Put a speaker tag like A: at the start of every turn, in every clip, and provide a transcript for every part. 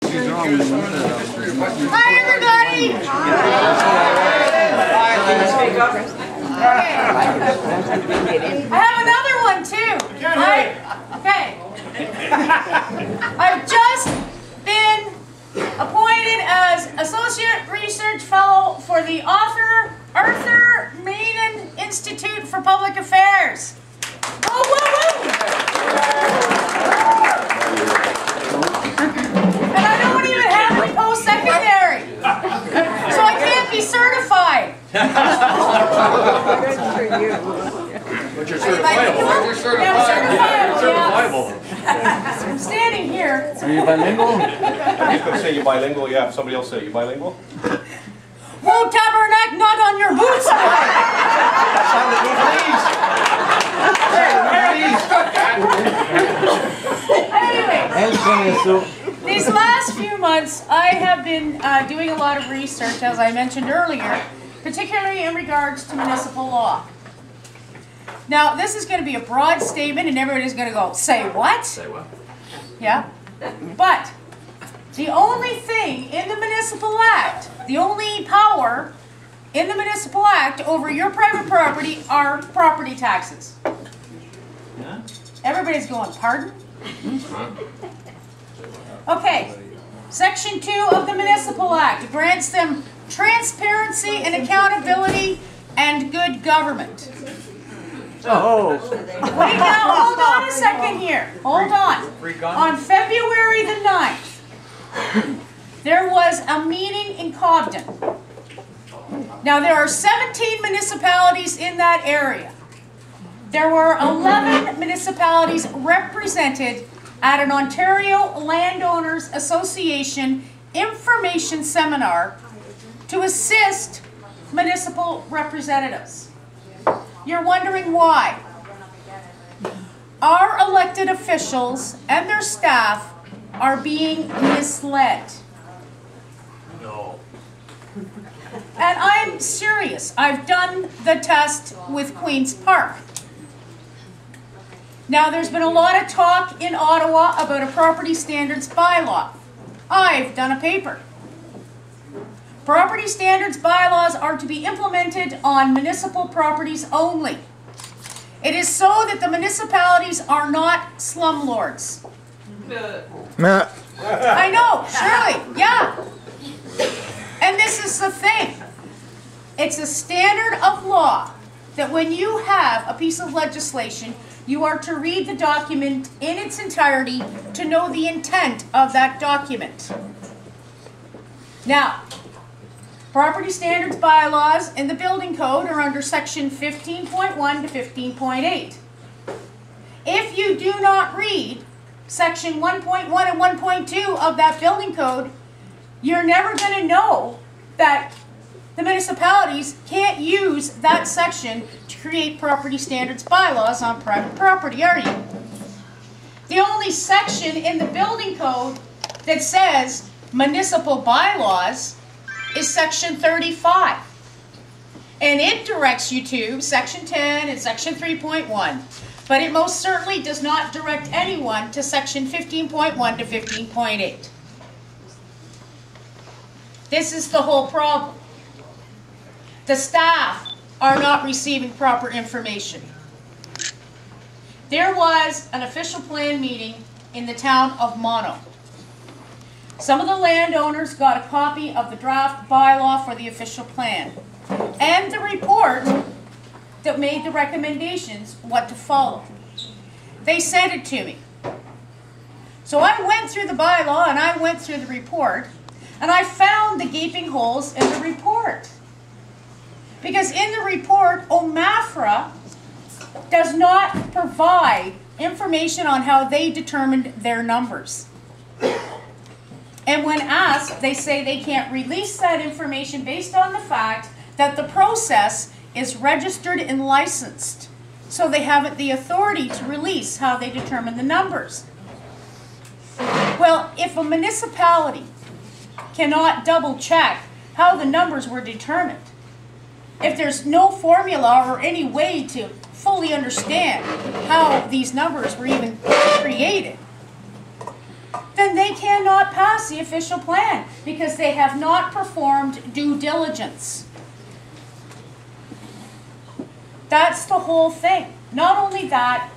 A: Hi, everybody! Okay. I have another one, too. Right? Okay. I've just been appointed as Associate Research Fellow for the Arthur Maiden Institute for Public Affairs. Oh, woo, woo. And I don't even have any post-secondary, so I can't be certified.
B: But you're certifiable. You're certifiable.
A: Yeah, I'm certifiable. Yes. I'm standing here.
C: Are you bilingual?
B: I'm just going to say you bilingual. Yeah, somebody else say you bilingual.
A: Whoa, tabernacle, not on your boots. Anyway, these last few months, I have been doing a lot of research, as I mentioned earlier, particularly in regards to municipal law. Now, this is going to be a broad statement, and everybody's going to go, say what?
C: Say what?
A: Yeah. But the only thing in the Municipal Act, the only power in the Municipal Act over your private property are property taxes.
C: Yeah?
A: Everybody's going, pardon? Okay. Section 2 of the Municipal Act grants them transparency and accountability and good government.
C: Oh.
A: Wait now, hold on a second here. Hold on. On February the 9th, there was a meeting in Cobden. Now there are 17 municipalities in that area. There were 11 municipalities represented at an Ontario Landowners Association information seminar to assist municipal representatives. You're wondering why. Our elected officials and their staff are being misled.
C: No.
A: And I'm serious. I've done the test with Queen's Park. Now, there's been a lot of talk in Ottawa about a property standards bylaw. I've done a paper. Property standards bylaws are to be implemented on municipal properties only. It is so that the municipalities are not slumlords. I know, surely, yeah. And this is the thing. It's a standard of law that when you have a piece of legislation, you are to read the document in its entirety to know the intent of that document. Now, property standards bylaws in the building code are under section 15.1 to 15.8. If you do not read section 1.1 and 1.2 of that building code, you're never going to know that the municipalities can't use that section to create property standards bylaws on private property, are you? The only section in the building code that says municipal bylaws is section 35. And it directs you to section 10 and section 3.1. But it most certainly does not direct anyone to section 15.1 to 15.8. This is the whole problem. The staff are not receiving proper information. There was an official plan meeting in the town of Mono. Some of the landowners got a copy of the draft bylaw for the official plan and the report that made the recommendations what to follow. They sent it to me. So I went through the bylaw and I went through the report and I found the gaping holes in the report. Because in the report, OMAFRA does not provide information on how they determined their numbers. And when asked, they say they can't release that information based on the fact that the process is registered and licensed. So they haven't the authority to release how they determine the numbers. Well, if a municipality cannot double check how the numbers were determined, if there's no formula or any way to fully understand how these numbers were even created, then they cannot pass the official plan because they have not performed due diligence. That's the whole thing. Not only that,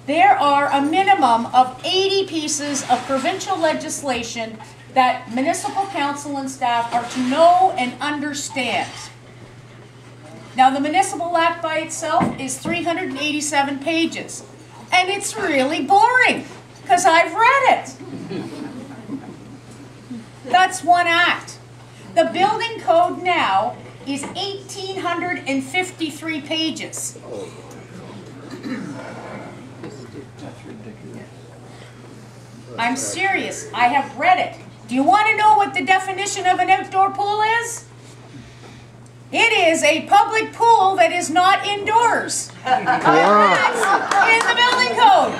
A: there are a minimum of 80 pieces of provincial legislation that municipal council and staff are to know and understand. Now, the Municipal Act by itself is 387 pages, and it's really boring, because I've read it. That's one act. The building code now is 1,853 pages. I'm serious. I have read it. Do you want to know what the definition of an outdoor pool is? It is a public pool that is not indoors. That's in the building code.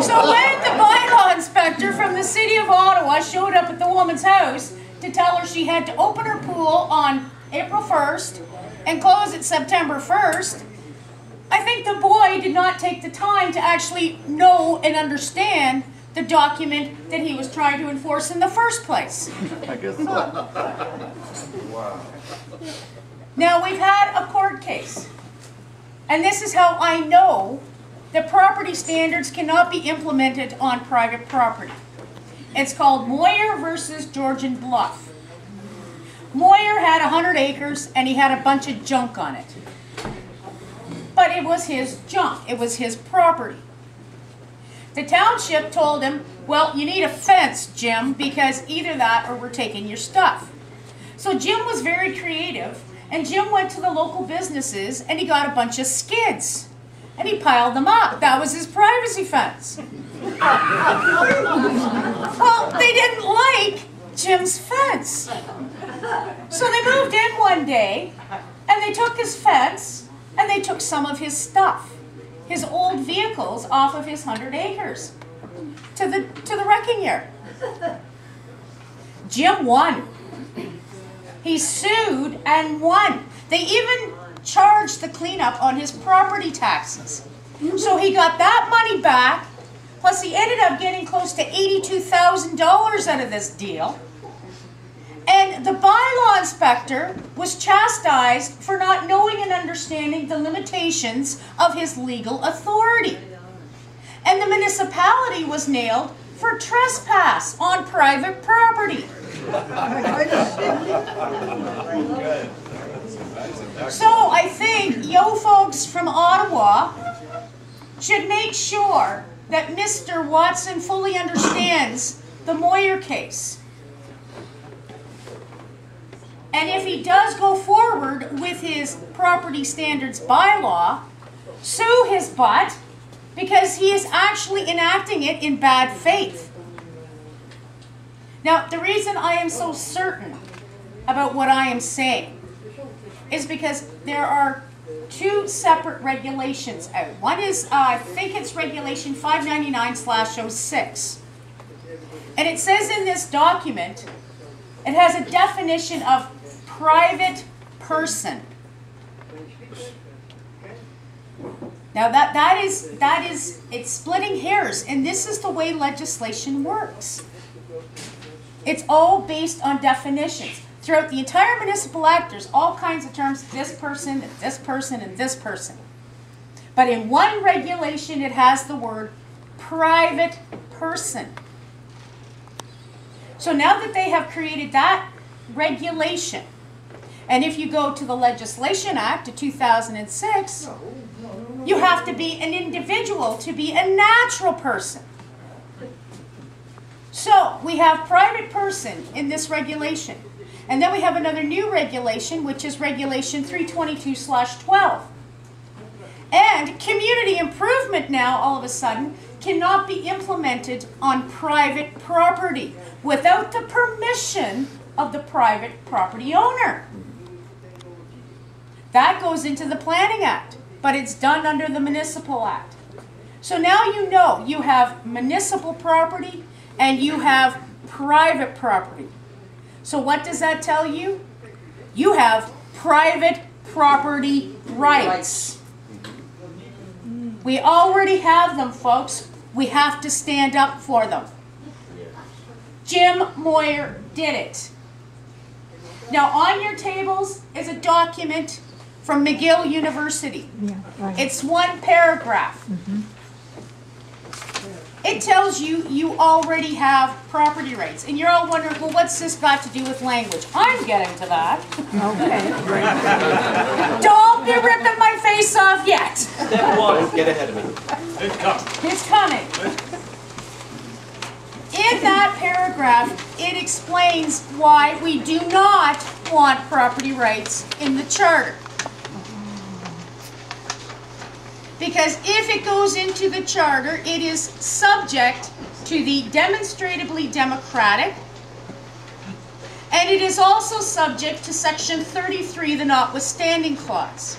A: So when the bylaw inspector from the city of Ottawa showed up at the woman's house to tell her she had to open her pool on April 1st and close it September 1st, I think the boy did not take the time to actually know and understand the document that he was trying to enforce in the first place.
C: I guess so.
B: Wow.
A: Now, we've had a court case, and this is how I know that property standards cannot be implemented on private property. It's called Moyer versus Georgian Bluff. Moyer had 100 acres, and he had a bunch of junk on it. But it was his junk. It was his property. The township told him, well, you need a fence, Jim, because either that or we're taking your stuff. So Jim was very creative, and Jim went to the local businesses and he got a bunch of skids. And he piled them up. That was his privacy fence. Well, they didn't like Jim's fence. So they moved in one day, and they took his fence, and they took some of his stuff. His old vehicles off of his 100 acres to the wrecking yard. Jim won. He sued and won. They even charged the cleanup on his property taxes. So he got that money back, plus he ended up getting close to $82,000 out of this deal. And the bylaw inspector was chastised for not knowing and understanding the limitations of his legal authority. And the municipality was nailed for trespass on private property. So I think you folks from Ottawa should make sure that Mr. Watson fully understands the Moyer case. And if he does go forward with his property standards bylaw, sue his butt because he is actually enacting it in bad faith. Now, the reason I am so certain about what I am saying is because there are two separate regulations out. One is, I think it's Regulation 599/06. And it says in this document, it has a definition of private person. Now that is, it's splitting hairs, and this is the way legislation works. It's all based on definitions. Throughout the entire Municipal Act, there's all kinds of terms, this person, and this person, and this person. But in one regulation, it has the word private person. So now that they have created that regulation, and if you go to the Legislation Act of 2006, you have to be an individual to be a natural person. So we have private person in this regulation. And then we have another new regulation, which is Regulation 322/12. And community improvement now, all of a sudden, cannot be implemented on private property without the permission of the private property owner. That goes into the Planning Act, but it's done under the Municipal Act. So now you know you have municipal property and you have private property. So what does that tell you? You have private property rights. We already have them, folks. We have to stand up for them. Jim Moyer did it. Now, on your tables is a document from McGill University.
D: Yeah, right.
A: It's one paragraph. It tells you you already have property rights. And you're all wondering, well, what's this got to do with language? I'm getting to that.
D: Okay, great.
A: Don't be ripping my face off yet.
E: Step one, get ahead of me.
C: It's coming.
A: It's coming. In that paragraph, it explains why we do not want property rights in the charter. Because if it goes into the charter, it is subject to the demonstrably democratic, and it is also subject to section 33, the notwithstanding clause.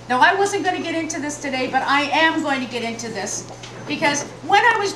A: Now, I wasn't going to get into this today, but I am going to get into this, because when I was